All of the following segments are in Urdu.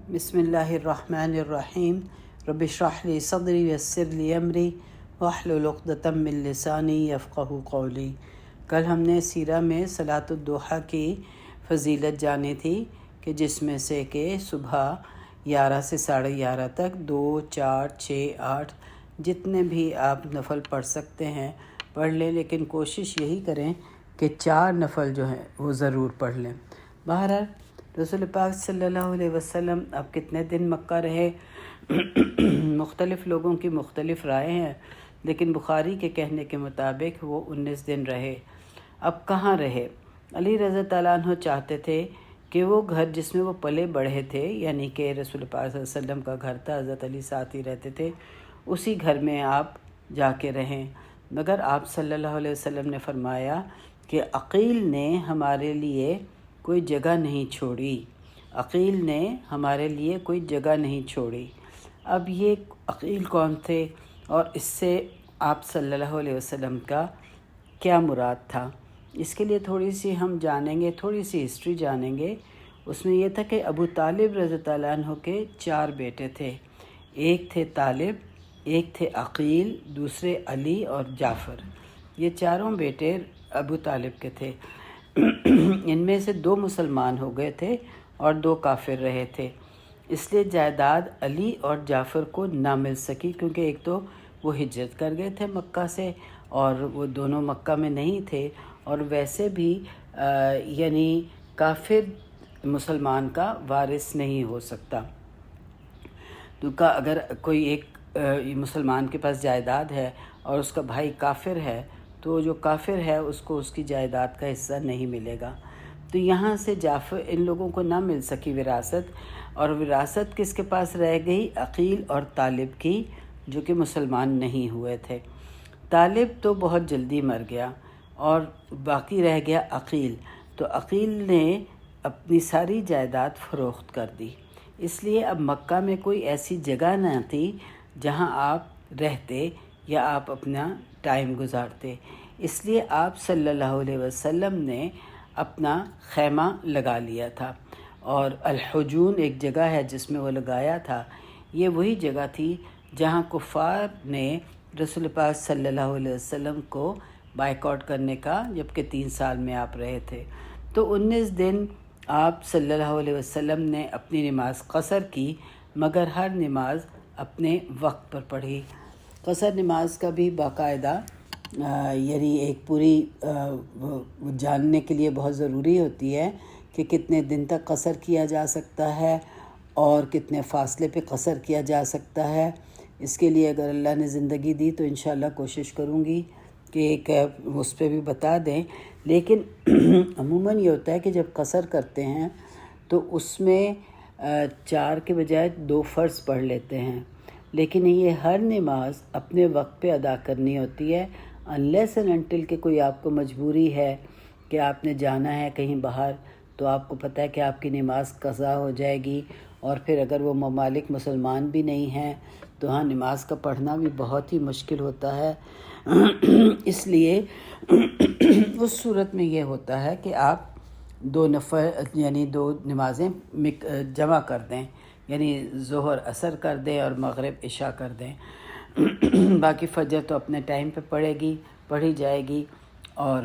بسم اللہ الرحمن الرحیم رب اشرح لی صدری ویسر لی امری واحلل عقدۃ من لسانی یفقہوا قولی۔ کل ہم نے سیرہ میں صلاۃ الضحیٰ کی فضیلت جانی تھی کہ جس میں سے کہ صبح 11 سے 11:30 تک 2، 4، 6، 8 جتنے بھی آپ نفل پڑھ سکتے ہیں پڑھ لیں، لیکن کوشش یہی کریں کہ 4 نفل جو ہیں وہ ضرور پڑھ لیں۔ بہرحال رسول پاک صلی اللہ علیہ وسلم اب کتنے دن مکہ رہے، مختلف لوگوں کی مختلف رائے ہیں، لیکن بخاری کے کہنے کے مطابق وہ 19 دن رہے۔ اب کہاں رہے؟ علی رضی اللہ عنہ چاہتے تھے کہ وہ گھر جس میں وہ پلے بڑھے تھے، یعنی کہ رسول پاک صلی اللہ علیہ وسلم کا گھر تھا، حضرت علی ساتھ ہی رہتے تھے، اسی گھر میں آپ جا کے رہیں، مگر آپ صلی اللہ علیہ وسلم نے فرمایا کہ عقیل نے ہمارے لیے کوئی جگہ نہیں چھوڑی، عقیل نے ہمارے لیے کوئی جگہ نہیں چھوڑی۔ اب یہ عقیل کون تھے اور اس سے آپ صلی اللہ علیہ وسلم کا کیا مراد تھا؟ اس کے لیے تھوڑی سی ہم جانیں گے، تھوڑی سی ہسٹری جانیں گے۔ اس میں یہ تھا کہ ابو طالب رضی اللہ عنہ کے 4 بیٹے تھے، ایک تھے طالب، ایک تھے عقیل، دوسرے علی اور جعفر۔ یہ چاروں بیٹے ابو طالب کے تھے۔ ان میں سے 2 مسلمان ہو گئے تھے اور 2 کافر رہے تھے، اس لیے جائیداد علی اور جعفر کو نہ مل سکی، کیونکہ ایک تو وہ ہجرت کر گئے تھے مکہ سے اور وہ دونوں مکہ میں نہیں تھے، اور ویسے بھی یعنی کافر مسلمان کا وارث نہیں ہو سکتا، کیونکہ اگر کوئی ایک مسلمان کے پاس جائیداد ہے اور اس کا بھائی کافر ہے تو جو کافر ہے اس کو اس کی جائیداد کا حصہ نہیں ملے گا۔ تو یہاں سے جعفر ان لوگوں کو نہ مل سکی وراثت، اور وراثت کس کے پاس رہ گئی؟ عقیل اور طالب کی، جو کہ مسلمان نہیں ہوئے تھے۔ طالب تو بہت جلدی مر گیا اور باقی رہ گیا عقیل، تو عقیل نے اپنی ساری جائیداد فروخت کر دی، اس لیے اب مکہ میں کوئی ایسی جگہ نہ تھی جہاں آپ رہتے یا آپ اپنا ٹائم گزارتے، اس لیے آپ صلی اللہ علیہ وسلم نے اپنا خیمہ لگا لیا تھا، اور الحجون ایک جگہ ہے جس میں وہ لگایا تھا، یہ وہی جگہ تھی جہاں کفار نے رسول پاک صلی اللہ علیہ وسلم کو بائیکاٹ کرنے کا، جبکہ 3 سال میں آپ رہے تھے۔ تو 19 دن آپ صلی اللہ علیہ وسلم نے اپنی نماز قصر کی، مگر ہر نماز اپنے وقت پر پڑھی۔ قصر نماز کا بھی باقاعدہ یعنی ایک پوری جاننے کے لیے بہت ضروری ہوتی ہے کہ کتنے دن تک قصر کیا جا سکتا ہے اور کتنے فاصلے پہ قصر کیا جا سکتا ہے۔ اس کے لیے اگر اللہ نے زندگی دی تو انشاءاللہ کوشش کروں گی کہ ایک اس پہ بھی بتا دیں، لیکن عموماً یہ ہوتا ہے کہ جب قصر کرتے ہیں تو اس میں 4 کے بجائے 2 فرض پڑھ لیتے ہیں، لیکن یہ ہر نماز اپنے وقت پہ ادا کرنی ہوتی ہے، unless and until کہ کوئی آپ کو مجبوری ہے کہ آپ نے جانا ہے کہیں باہر، تو آپ کو پتہ ہے کہ آپ کی نماز قضا ہو جائے گی، اور پھر اگر وہ ممالک مسلمان بھی نہیں ہیں تو ہاں نماز کا پڑھنا بھی بہت ہی مشکل ہوتا ہے۔ اس لیے اس صورت میں یہ ہوتا ہے کہ آپ 2 نفل یعنی 2 نمازیں جمع کر دیں، یعنی ظہر عصر کر دیں اور مغرب عشاء کر دیں۔ باقی فجر تو اپنے ٹائم پہ پڑھی جائے گی، اور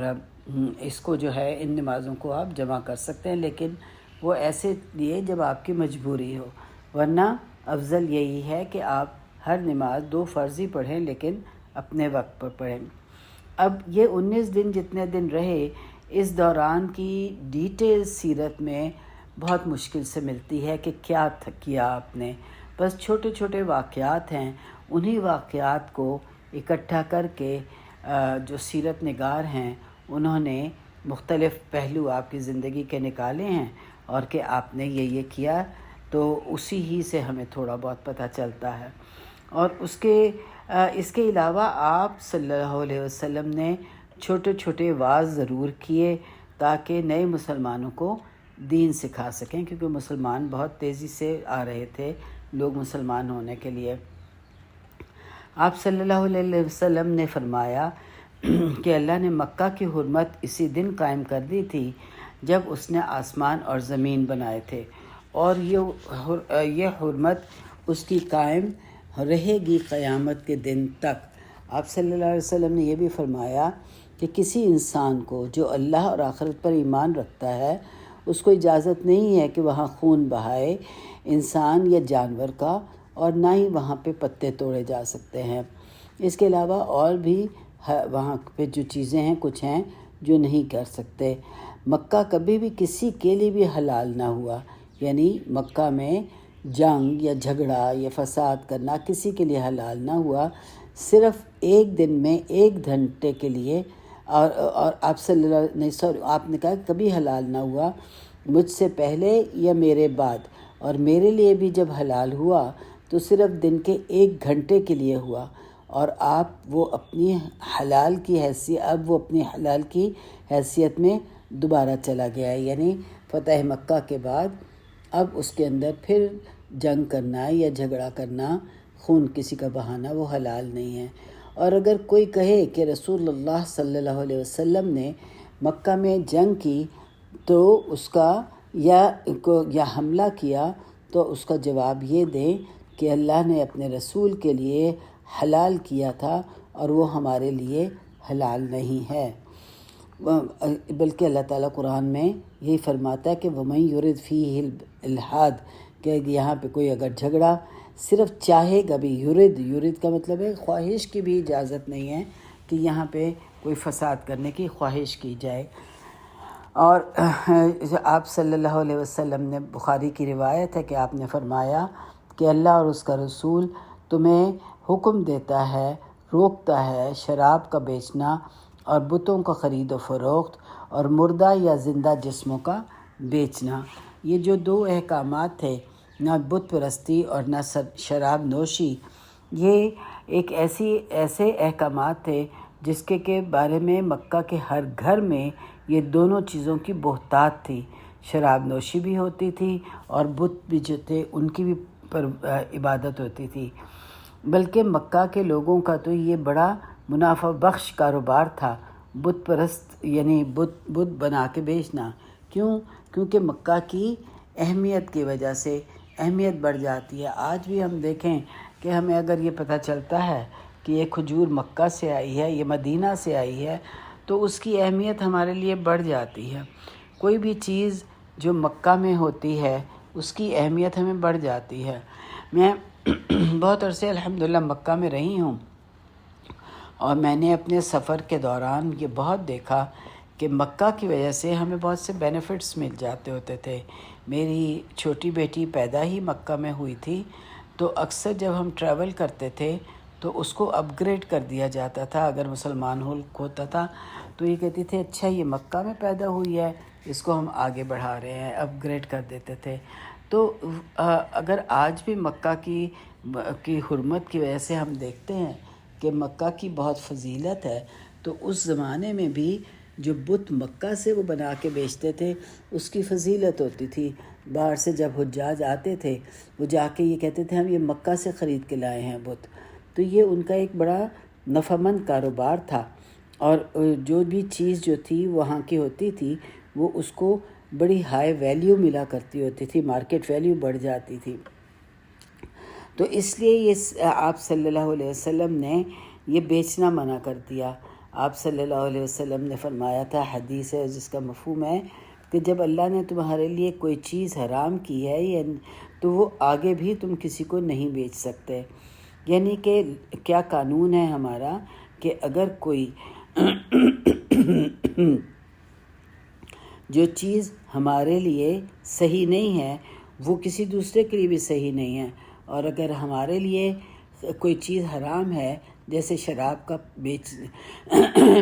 اس کو جو ہے ان نمازوں کو آپ جمع کر سکتے ہیں، لیکن وہ ایسے لیے جب آپ کی مجبوری ہو، ورنہ افضل یہی ہے کہ آپ ہر نماز 2 فرض ہی پڑھیں لیکن اپنے وقت پر پڑھیں۔ اب یہ 19 دن جتنے دن رہے، اس دوران کی ڈیٹیل سیرت میں بہت مشکل سے ملتی ہے کہ کیا کیا آپ نے، بس چھوٹے چھوٹے واقعات ہیں، انہی واقعات کو اکٹھا کر کے جو سیرت نگار ہیں انہوں نے مختلف پہلو آپ کی زندگی کے نکالے ہیں، اور کہ آپ نے یہ کیا، تو اسی ہی سے ہمیں تھوڑا بہت پتہ چلتا ہے۔ اور اس کے علاوہ آپ صلی اللہ علیہ وسلم نے چھوٹے چھوٹے واعظ ضرور کیے تاکہ نئے مسلمانوں کو دین سکھا سکیں، کیونکہ مسلمان بہت تیزی سے آ رہے تھے لوگ مسلمان ہونے کے لیے۔ آپ صلی اللہ علیہ وسلم نے فرمایا کہ اللہ نے مکہ کی حرمت اسی دن قائم کر دی تھی جب اس نے آسمان اور زمین بنائے تھے، اور یہ حرمت اس کی قائم رہے گی قیامت کے دن تک۔ آپ صلی اللہ علیہ وسلم نے یہ بھی فرمایا کہ کسی انسان کو جو اللہ اور آخرت پر ایمان رکھتا ہے اس کو اجازت نہیں ہے کہ وہاں خون بہائے انسان یا جانور کا، اور نہ ہی وہاں پہ پتے توڑے جا سکتے ہیں۔ اس کے علاوہ اور بھی وہاں پہ جو چیزیں ہیں کچھ ہیں جو نہیں کر سکتے۔ مکہ کبھی بھی کسی کے لیے بھی حلال نہ ہوا، یعنی مکہ میں جنگ یا جھگڑا یا فساد کرنا کسی کے لیے حلال نہ ہوا، صرف ایک دن میں 1 گھنٹے کے لیے۔ اور آپ صلی اللہ آپ نے کہا کبھی حلال نہ ہوا مجھ سے پہلے یا میرے بعد، اور میرے لیے بھی جب حلال ہوا تو صرف دن کے 1 گھنٹے کے لیے ہوا، اور وہ اپنی حلال کی حیثیت میں دوبارہ چلا گیا ہے، یعنی فتح مکہ کے بعد اب اس کے اندر پھر جنگ کرنا یا جھگڑا کرنا، خون کسی کا بہانا وہ حلال نہیں ہے۔ اور اگر کوئی کہے کہ رسول اللہ صلی اللہ علیہ وسلم نے مکہ میں جنگ کی تو اس کا یا حملہ کیا، تو اس کا جواب یہ دیں کہ اللہ نے اپنے رسول کے لیے حلال کیا تھا اور وہ ہمارے لیے حلال نہیں ہے۔ بلکہ اللہ تعالیٰ قرآن میں یہی فرماتا ہے کہ وَمَن يُرِدْ فِيهِ الْإِلْحَادَ، کہ یہاں پہ کوئی اگر جھگڑا صرف چاہے گا بھی، یرید کا مطلب ہے خواہش کی بھی اجازت نہیں ہے کہ یہاں پہ کوئی فساد کرنے کی خواہش کی جائے۔ اور آپ صلی اللہ علیہ وسلم نے، بخاری کی روایت ہے کہ آپ نے فرمایا کہ اللہ اور اس کا رسول تمہیں حکم دیتا ہے، روکتا ہے شراب کا بیچنا اور بتوں کا خرید و فروخت اور مردہ یا زندہ جسموں کا بیچنا۔ یہ جو 2 احکامات تھے، نہ بت پرستی اور نہ شراب نوشی، یہ ایک ایسے احکامات تھے جس کے بارے میں مکہ کے ہر گھر میں یہ دونوں چیزوں کی بہتات تھی۔ شراب نوشی بھی ہوتی تھی اور بت بھی جو تھے ان کی بھی عبادت ہوتی تھی۔ بلکہ مکہ کے لوگوں کا تو یہ بڑا منافع بخش کاروبار تھا، بت پرست یعنی بت بنا کے بیچنا۔ کیونکہ مکہ کی اہمیت کی وجہ سے اہمیت بڑھ جاتی ہے۔ آج بھی ہم دیکھیں کہ ہمیں اگر یہ پتہ چلتا ہے کہ یہ کھجور مکہ سے آئی ہے، یہ مدینہ سے آئی ہے، تو اس کی اہمیت ہمارے لیے بڑھ جاتی ہے۔ کوئی بھی چیز جو مکہ میں ہوتی ہے اس کی اہمیت ہمیں بڑھ جاتی ہے۔ میں بہت عرصے الحمدللہ مکہ میں رہی ہوں، اور میں نے اپنے سفر کے دوران یہ بہت دیکھا کہ مکہ کی وجہ سے ہمیں بہت سے بینیفٹس مل جاتے ہوتے تھے۔ میری چھوٹی بیٹی پیدا ہی مکہ میں ہوئی تھی، تو اکثر جب ہم ٹریول کرتے تھے تو اس کو اپ گریڈ کر دیا جاتا تھا۔ اگر مسلمان ملک ہوتا تھا تو یہ کہتی تھی اچھا یہ مکہ میں پیدا ہوئی ہے، اس کو ہم آگے بڑھا رہے ہیں، اپ گریڈ کر دیتے تھے۔ تو اگر آج بھی مکہ کی حرمت کی وجہ سے ہم دیکھتے ہیں کہ مکہ کی بہت فضیلت ہے، تو اس زمانے میں بھی جو بت مکہ سے وہ بنا کے بیچتے تھے اس کی فضیلت ہوتی تھی۔ باہر سے جب حجاج آتے تھے وہ جا کے یہ کہتے تھے ہم یہ مکہ سے خرید کے لائے ہیں بت، تو یہ ان کا ایک بڑا نفع مند کاروبار تھا۔ اور جو بھی چیز جو تھی وہاں کی ہوتی تھی وہ اس کو بڑی ہائی ویلیو ملا کرتی ہوتی تھی، مارکیٹ ویلیو بڑھ جاتی تھی۔ تو اس لیے یہ آپ صلی اللہ علیہ وسلم نے یہ بیچنا منع کر دیا۔ آپ صلی اللہ علیہ وسلم نے فرمایا تھا، حدیث ہے جس کا مفہوم ہے کہ جب اللہ نے تمہارے لیے کوئی چیز حرام کی ہے تو وہ آگے بھی تم کسی کو نہیں بیچ سکتے۔ یعنی کہ کیا قانون ہے ہمارا کہ اگر کوئی جو چیز ہمارے لیے صحیح نہیں ہے وہ کسی دوسرے کے لیے بھی صحیح نہیں ہے، اور اگر ہمارے لیے کوئی چیز حرام ہے جیسے شراب کا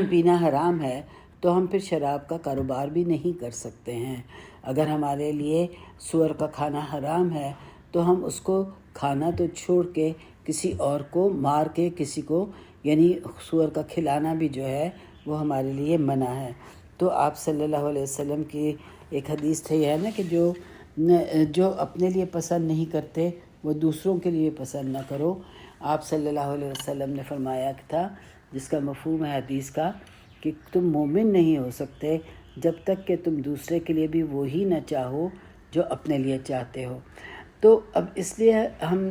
پینا حرام ہے تو ہم پھر شراب کا کاروبار بھی نہیں کر سکتے ہیں۔ اگر ہمارے لیے سور کا کھانا حرام ہے تو ہم اس کو کھانا تو چھوڑ کے کسی اور کو مار کے کسی کو، یعنی سور کا کھلانا بھی جو ہے وہ ہمارے لیے منع ہے۔ تو آپ صلی اللہ علیہ وسلم کی ایک حدیث تھی ہے نا کہ جو اپنے لیے پسند نہیں کرتے وہ دوسروں کے لیے پسند نہ کرو۔ آپ صلی اللہ علیہ وسلم نے فرمایا تھا، جس کا مفہوم ہے حدیث کا، کہ تم مومن نہیں ہو سکتے جب تک کہ تم دوسرے کے لیے بھی وہی نہ چاہو جو اپنے لیے چاہتے ہو۔ تو اب اس لیے ہم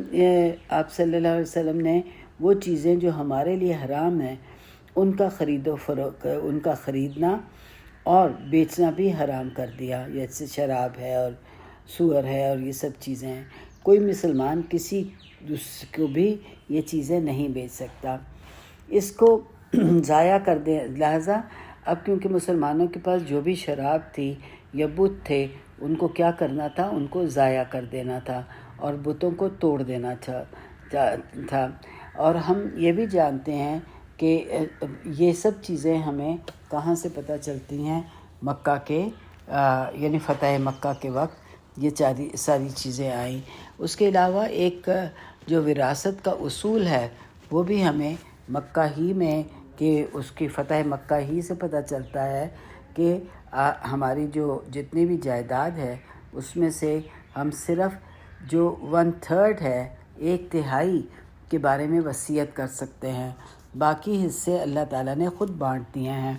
آپ صلی اللہ علیہ وسلم نے وہ چیزیں جو ہمارے لیے حرام ہیں ان کا خرید و فروخت، ان کا خریدنا اور بیچنا بھی حرام کر دیا، جیسے شراب ہے اور سور ہے اور یہ سب چیزیں ہیں۔ کوئی مسلمان کسی کو بھی یہ چیزیں نہیں بیچ سکتا، اس کو ضائع کر دیں۔ لہٰذا اب کیونکہ مسلمانوں کے پاس جو بھی شراب تھی یا بت تھے ان کو کیا کرنا تھا، ان کو ضائع کر دینا تھا اور بتوں کو توڑ دینا تھا۔ اور ہم یہ بھی جانتے ہیں کہ یہ سب چیزیں ہمیں کہاں سے پتہ چلتی ہیں، مکہ کے یعنی فتح مکہ کے وقت یہ ساری چیزیں آئیں۔ اس کے علاوہ ایک جو وراثت کا اصول ہے وہ بھی ہمیں مکہ ہی میں کہ اس کی فتح مکہ ہی سے پتہ چلتا ہے کہ ہماری جو جتنی بھی جائیداد ہے اس میں سے ہم صرف جو 1/3 ہے، 1/3 کے بارے میں وصیت کر سکتے ہیں، باقی حصے اللہ تعالیٰ نے خود بانٹ دیے ہیں۔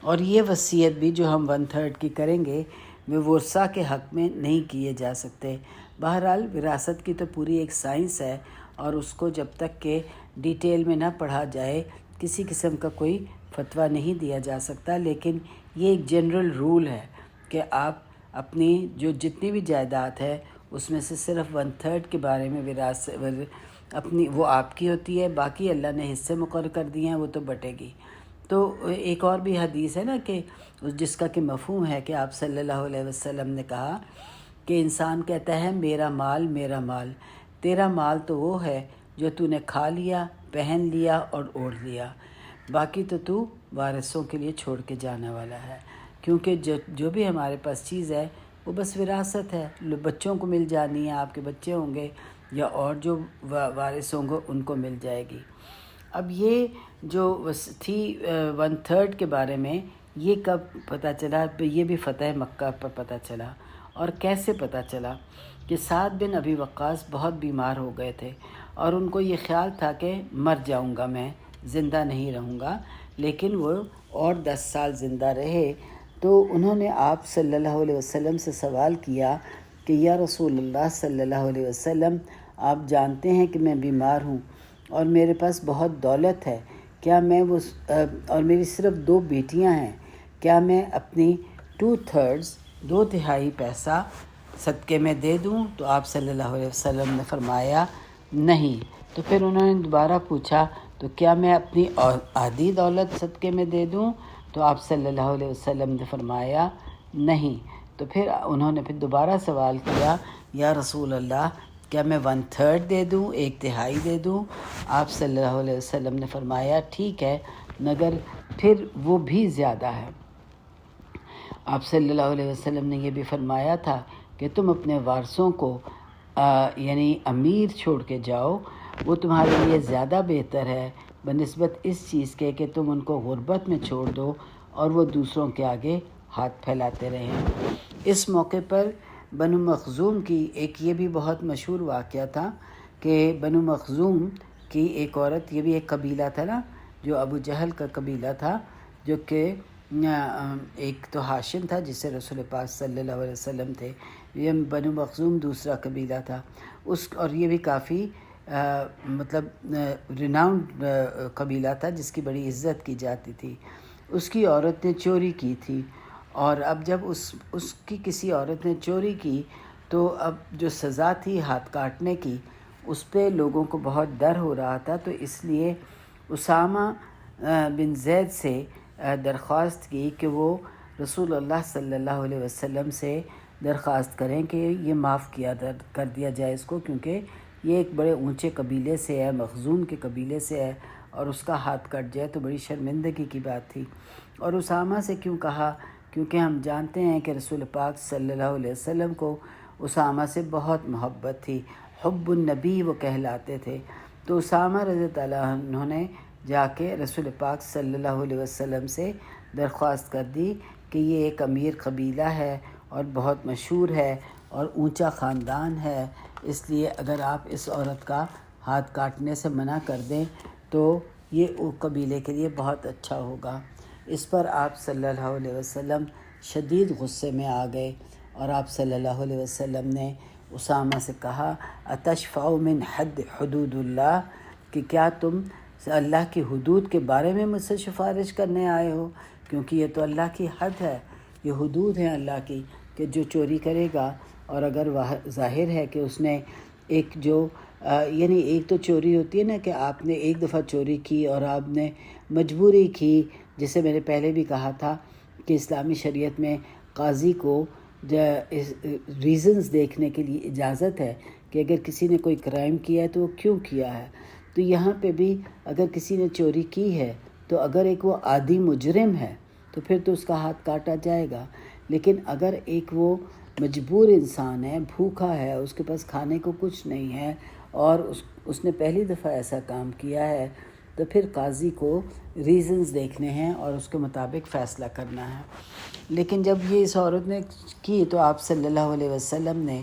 اور یہ وصیت بھی جو ہم 1/3 کی کریں گے وہ ورثہ کے حق میں نہیں کیے جا سکتے۔ بہرحال وراثت کی تو پوری ایک سائنس ہے اور اس کو جب تک کہ ڈیٹیل میں نہ پڑھا جائے کسی قسم کا کوئی فتویٰ نہیں دیا جا سکتا، لیکن یہ ایک جنرل رول ہے کہ آپ اپنی جو جتنی بھی جائیداد ہے اس میں سے صرف 1/3 کے بارے میں وراثت اپنی وہ آپ کی ہوتی ہے، باقی اللہ نے حصے مقرر کر دیے ہیں، وہ تو بٹے گی۔ تو ایک اور بھی حدیث ہے نا کہ جس کا کہ مفہوم ہے کہ آپ صلی اللہ علیہ وسلم نے کہا کہ انسان کہتا ہے میرا مال میرا مال، تیرا مال تو وہ ہے جو تو نے کھا لیا، پہن لیا اور اوڑھ لیا، باقی تو وارثوں کے لیے چھوڑ کے جانے والا ہے، کیونکہ جو بھی ہمارے پاس چیز ہے وہ بس وراثت ہے، بچوں کو مل جانی ہے، آپ کے بچے ہوں گے یا اور جو وارث ہوں گے ان کو مل جائے گی۔ اب یہ جو تھی 1/3 کے بارے میں یہ کب پتہ چلا؟ یہ بھی فتح مکہ پر پتہ چلا۔ اور کیسے پتہ چلا؟ کہ سعد بن ابی وقاص بہت بیمار ہو گئے تھے اور ان کو یہ خیال تھا کہ مر جاؤں گا، میں زندہ نہیں رہوں گا، لیکن وہ اور 10 سال زندہ رہے۔ تو انہوں نے آپ صلی اللہ علیہ وسلم سے سوال کیا کہ یا رسول اللہ صلی اللہ علیہ وسلم، آپ جانتے ہیں کہ میں بیمار ہوں اور میرے پاس بہت دولت ہے، کیا میں اور میری صرف 2 بیٹیاں ہیں، کیا میں اپنی 2/3 پیسہ صدقے میں دے دوں؟ تو آپ صلی اللہ علیہ وسلم نے فرمایا نہیں۔ تو پھر انہوں نے دوبارہ پوچھا تو کیا میں اپنی آدھی دولت صدقے میں دے دوں؟ تو آپ صلی اللہ علیہ وسلم نے فرمایا نہیں۔ تو پھر انہوں نے دوبارہ سوال کیا یا رسول اللہ کیا میں 1/3 دے دوں، 1/3 دے دوں؟ آپ صلی اللہ علیہ وسلم نے فرمایا ٹھیک ہے، مگر پھر وہ بھی زیادہ ہے۔ آپ صلی اللہ علیہ وسلم نے یہ بھی فرمایا تھا کہ تم اپنے وارثوں کو یعنی امیر چھوڑ کے جاؤ، وہ تمہارے لیے زیادہ بہتر ہے بنسبت اس چیز کے کہ تم ان کو غربت میں چھوڑ دو اور وہ دوسروں کے آگے ہاتھ پھیلاتے رہیں۔ اس موقع پر بنو مخزوم کی ایک یہ بھی بہت مشہور واقعہ تھا کہ بنو مخزوم کی ایک عورت، یہ بھی ایک قبیلہ تھا نا جو ابو جہل کا قبیلہ تھا، جو کہ ایک تو ہاشم تھا جس سے رسول پاک صلی اللہ علیہ وسلم تھے، یہ بنو مخزوم دوسرا قبیلہ تھا اور یہ بھی کافی مطلب ریناؤنڈ قبیلہ تھا جس کی بڑی عزت کی جاتی تھی۔ اس کی عورت نے چوری کی تھی اور اب جب اس کی کسی عورت نے چوری کی تو اب جو سزا تھی ہاتھ کاٹنے کی اس پہ لوگوں کو بہت ڈر ہو رہا تھا، تو اس لیے اسامہ بن زید سے درخواست کی کہ وہ رسول اللہ صلی اللہ علیہ وسلم سے درخواست کریں کہ یہ معاف کر دیا جائے اس کو، کیونکہ یہ ایک بڑے اونچے قبیلے سے ہے، مخزوم کے قبیلے سے ہے، اور اس کا ہاتھ کٹ جائے تو بڑی شرمندگی کی بات تھی۔ اور اسامہ سے کیوں کہا؟ کیونکہ ہم جانتے ہیں کہ رسول پاک صلی اللہ علیہ وسلم کو اسامہ سے بہت محبت تھی، حب النبی وہ کہلاتے تھے۔ تو اسامہ رضی اللہ عنہ نے جا کے رسول پاک صلی اللہ علیہ وسلم سے درخواست کر دی کہ یہ ایک امیر قبیلہ ہے اور بہت مشہور ہے اور اونچا خاندان ہے، اس لیے اگر آپ اس عورت کا ہاتھ کاٹنے سے منع کر دیں تو یہ قبیلے کے لیے بہت اچھا ہوگا۔ اس پر آپ صلی اللہ علیہ وسلم شدید غصے میں آ گئے اور آپ صلی اللہ علیہ وسلم نے اسامہ سے کہا اتشفع من حد حدود اللہ، کہ کیا تم اللہ کی حدود کے بارے میں مجھ سے سفارش کرنے آئے ہو، کیونکہ یہ تو اللہ کی حد ہے، یہ حدود ہیں اللہ کی، کہ جو چوری کرے گا اور اگر ظاہر ہے کہ اس نے ایک جو یعنی ایک تو چوری ہوتی ہے نا کہ آپ نے ایک دفعہ چوری کی اور آپ نے مجبوری کی، جسے میں نے پہلے بھی کہا تھا کہ اسلامی شریعت میں قاضی کو ریزنز دیکھنے کے لیے اجازت ہے کہ اگر کسی نے کوئی کرائم کیا ہے تو وہ کیوں کیا ہے۔ تو یہاں پہ بھی اگر کسی نے چوری کی ہے تو اگر ایک وہ عادی مجرم ہے تو پھر تو اس کا ہاتھ کاٹا جائے گا، لیکن اگر ایک وہ مجبور انسان ہے، بھوکا ہے، اس کے پاس کھانے کو کچھ نہیں ہے اور اس نے پہلی دفعہ ایسا کام کیا ہے، تو پھر قاضی کو ریزنز دیکھنے ہیں اور اس کے مطابق فیصلہ کرنا ہے۔ لیکن جب یہ اس عورت نے کی تو آپ صلی اللہ علیہ وسلم نے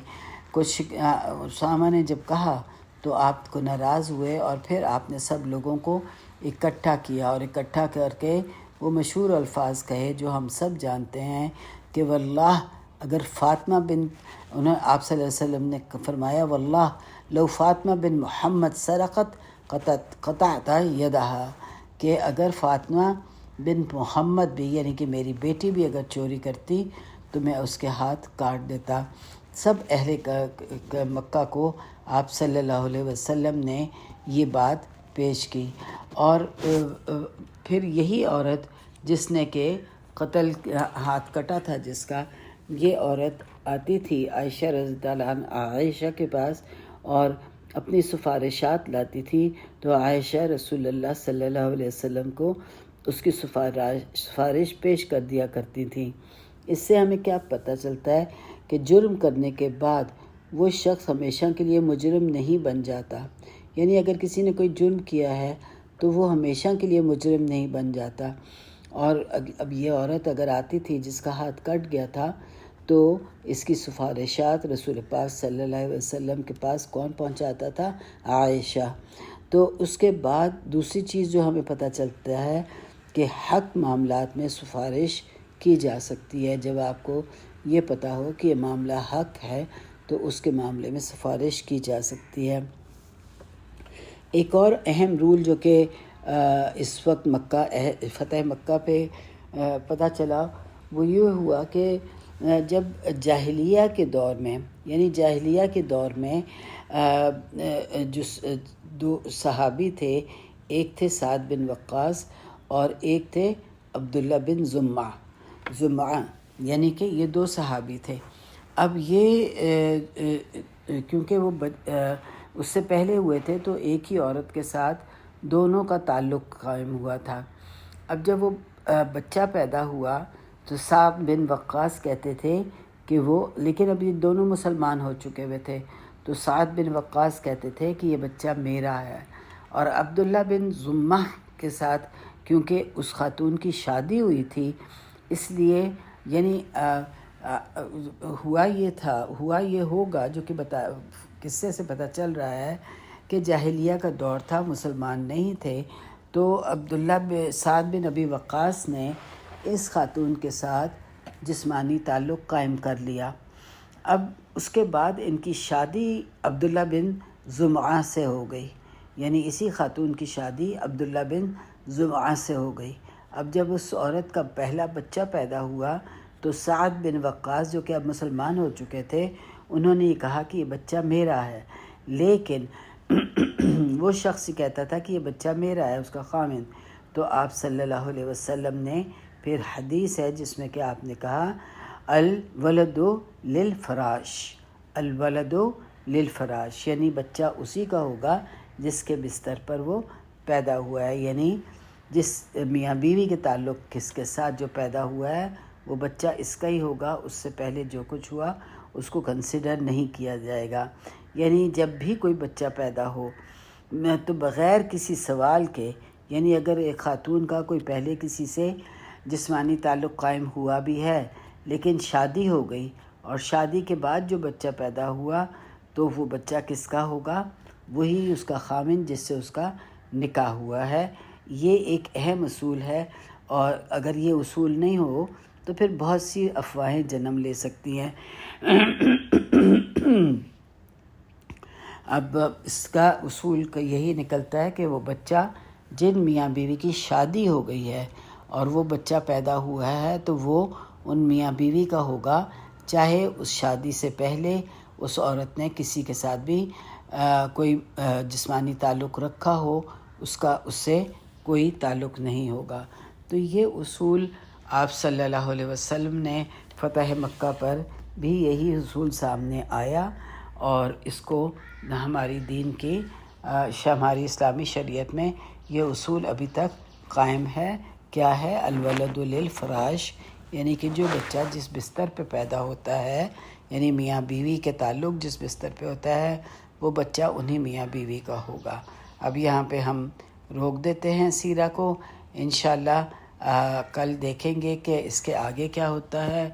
کچھ اسامہ نے جب کہا تو آپ کو ناراض ہوئے، اور پھر آپ نے سب لوگوں کو اکٹھا کیا اور اکٹھا کر کے وہ مشہور الفاظ کہے جو ہم سب جانتے ہیں کہ واللہ، اگر فاطمہ بن آپ صلی اللہ علیہ وسلم نے فرمایا واللہ لو فاطمہ بن محمد سرقت قطعت یدہا، کہ اگر فاطمہ بن محمد بھی یعنی کہ میری بیٹی بھی اگر چوری کرتی تو میں اس کے ہاتھ کاٹ دیتا۔ سب اہل مکہ کو آپ صلی اللہ علیہ وسلم نے یہ بات پیش کی، اور پھر یہی عورت جس نے کہ قتل ہاتھ کٹا تھا جس کا، یہ عورت آتی تھی عائشہ رضی اللہ عنہ عائشہ کے پاس اور اپنی سفارشات لاتی تھی، تو عائشہ رسول اللہ صلی اللہ علیہ وسلم کو اس کی سفارش پیش کر دیا کرتی تھیں۔ اس سے ہمیں کیا پتہ چلتا ہے کہ جرم کرنے کے بعد وہ شخص ہمیشہ کے لیے مجرم نہیں بن جاتا، یعنی اگر کسی نے کوئی جرم کیا ہے تو وہ ہمیشہ کے لیے مجرم نہیں بن جاتا۔ اور اب یہ عورت اگر آتی تھی جس کا ہاتھ کٹ گیا تھا تو اس کی سفارشات رسول پاک صلی اللہ علیہ وسلم کے پاس کون پہنچاتا تھا؟ عائشہ۔ تو اس کے بعد دوسری چیز جو ہمیں پتہ چلتا ہے کہ حق معاملات میں سفارش کی جا سکتی ہے۔ جب آپ کو یہ پتہ ہو کہ یہ معاملہ حق ہے تو اس کے معاملے میں سفارش کی جا سکتی ہے۔ ایک اور اہم رول جو کہ اس وقت فتح مکہ پہ پتہ چلا، وہ یہ ہوا کہ جب جاہلیہ کے دور میں یعنی جاہلیہ کے دور میں جو دو صحابی تھے، ایک تھے سعد بن وقاص اور ایک تھے عبداللہ بن زمعہ، یعنی کہ یہ دو صحابی تھے۔ اب یہ کیونکہ وہ اس سے پہلے ہوئے تھے تو ایک ہی عورت کے ساتھ دونوں کا تعلق قائم ہوا تھا۔ اب جب وہ بچہ پیدا ہوا تو سعد بن وقاص کہتے تھے کہ وہ، لیکن اب یہ دونوں مسلمان ہو چکے ہوئے تھے، تو سعد بن وقاص کہتے تھے کہ یہ بچہ میرا ہے، اور عبداللہ بن زمعہ کے ساتھ کیونکہ اس خاتون کی شادی ہوئی تھی اس لیے یعنی ہوا یہ ہوگا جو کہ قصے سے پتہ چل رہا ہے کہ جاہلیہ کا دور تھا، مسلمان نہیں تھے، تو سعد بن ابی وقاص نے اس خاتون کے ساتھ جسمانی تعلق قائم کر لیا۔ اب اس کے بعد ان کی شادی عبداللہ بن زمعہ سے ہو گئی، یعنی اسی خاتون کی شادی عبداللہ بن زمعہ سے ہو گئی۔ اب جب اس عورت کا پہلا بچہ پیدا ہوا تو سعد بن وقاص جو کہ اب مسلمان ہو چکے تھے، انہوں نے یہ کہا کہ یہ بچہ میرا ہے، لیکن وہ شخص کہتا تھا کہ یہ بچہ میرا ہے، اس کا خامند۔ تو آپ صلی اللہ علیہ وسلم نے پھر حدیث ہے جس میں کہ آپ نے کہا الولد للفراش، الولد للفراش، یعنی بچہ اسی کا ہوگا جس کے بستر پر وہ پیدا ہوا ہے، یعنی جس میاں بیوی کے تعلق کس کے ساتھ جو پیدا ہوا ہے وہ بچہ اس کا ہی ہوگا، اس سے پہلے جو کچھ ہوا اس کو کنسیڈر نہیں کیا جائے گا۔ یعنی جب بھی کوئی بچہ پیدا ہو تو بغیر کسی سوال کے، یعنی اگر ایک خاتون کا کوئی پہلے کسی سے جسمانی تعلق قائم ہوا بھی ہے لیکن شادی ہو گئی اور شادی کے بعد جو بچہ پیدا ہوا تو وہ بچہ کس کا ہوگا؟ وہی اس کا خامند جس سے اس کا نکاح ہوا ہے۔ یہ ایک اہم اصول ہے، اور اگر یہ اصول نہیں ہو تو پھر بہت سی افواہیں جنم لے سکتی ہیں۔ اب اس کا اصول کا یہی نکلتا ہے کہ وہ بچہ جن میاں بیوی کی شادی ہو گئی ہے اور وہ بچہ پیدا ہوا ہے تو وہ ان میاں بیوی کا ہوگا، چاہے اس شادی سے پہلے اس عورت نے کسی کے ساتھ بھی کوئی جسمانی تعلق رکھا ہو، اس سے کوئی تعلق نہیں ہوگا۔ تو یہ اصول آپ صلی اللہ علیہ وسلم نے فتح مکہ پر بھی یہی اصول سامنے آیا، اور اس کو ہماری دین کی ہماری اسلامی شریعت میں یہ اصول ابھی تک قائم ہے۔ کیا ہے؟ الولد للفراش، یعنی کہ جو بچہ جس بستر پہ پیدا ہوتا ہے، یعنی میاں بیوی کے تعلق جس بستر پہ ہوتا ہے، وہ بچہ انہی میاں بیوی کا ہوگا۔ اب یہاں پہ ہم روک دیتے ہیں سیرہ کو، انشاءاللہ کل دیکھیں گے کہ اس کے آگے کیا ہوتا ہے۔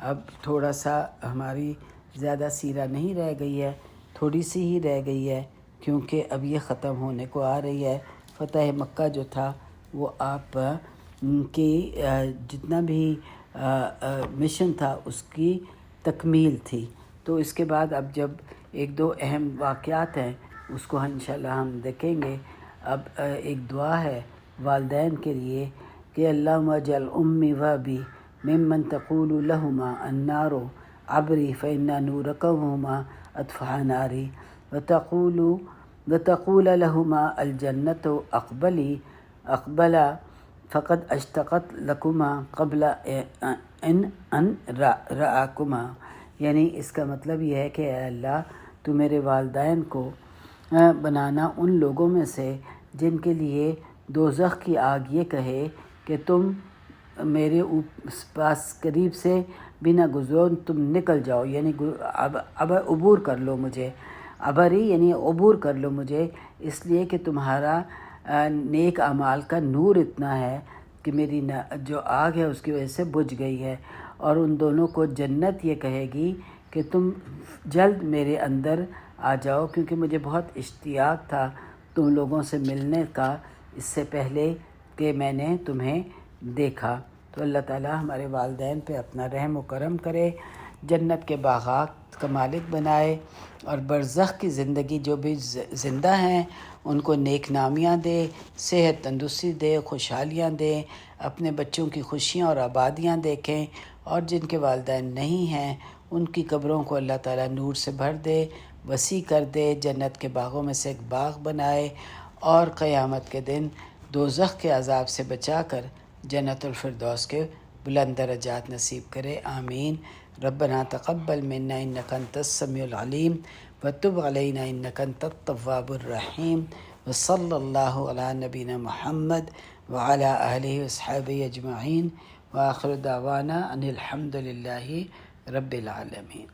اب تھوڑا سا ہماری زیادہ سیرہ نہیں رہ گئی ہے، تھوڑی سی ہی رہ گئی ہے، کیونکہ اب یہ ختم ہونے کو آ رہی ہے۔ فتح مکہ جو تھا وہ آپ کی جتنا بھی مشن تھا اس کی تکمیل تھی۔ تو اس کے بعد اب جب ایک دو اہم واقعات ہیں اس کو انشاءاللہ ہم دیکھیں گے۔ اب ایک دعا ہے والدین کے لیے کہ اللہم اجعل امی و ابی ممن تقول لہما النار عبری فإن نورکہما اطفأ ناری وتقول لہما الجنت اقبلا فقد اشتقت لکما قبل ان رآکما۔ یعنی اس کا مطلب یہ ہے کہ اے اللہ تو میرے والدین کو بنانا ان لوگوں میں سے جن کے لیے دوزخ کی آگ یہ کہے کہ تم میرے پاس قریب سے بنا گزرو، تم نکل جاؤ، یعنی اب عبور کر لو مجھے، عبری یعنی عبور کر لو مجھے، اس لیے کہ تمہارا نیک اعمال کا نور اتنا ہے کہ میری جو آگ ہے اس کی وجہ سے بجھ گئی ہے۔ اور ان دونوں کو جنت یہ کہے گی کہ تم جلد میرے اندر آ جاؤ، کیونکہ مجھے بہت اشتیاق تھا تم لوگوں سے ملنے کا اس سے پہلے کہ میں نے تمہیں دیکھا۔ تو اللہ تعالیٰ ہمارے والدین پہ اپنا رحم و کرم کرے، جنت کے باغات کا مالک بنائے، اور برزخ کی زندگی جو بھی زندہ ہیں ان کو نیک نامیاں دے، صحت تندرستی دے، خوشحالیاں دے، اپنے بچوں کی خوشیاں اور آبادیاں دیکھیں، اور جن کے والدین نہیں ہیں ان کی قبروں کو اللہ تعالیٰ نور سے بھر دے، وسیع کر دے، جنت کے باغوں میں سے ایک باغ بنائے، اور قیامت کے دن دوزخ کے عذاب سے بچا کر جنت الفردوس کے بلند درجات نصیب کرے۔ آمین۔ ربنا تقبل منا انک انت السمیع العلیم وتب علینا انک انت التواب الرحیم، وصلی اللہ علی نبینا محمد وعلی آلہ وصحبہ اجمعین، وآخر دعوانا ان الحمد للہ رب العالمین۔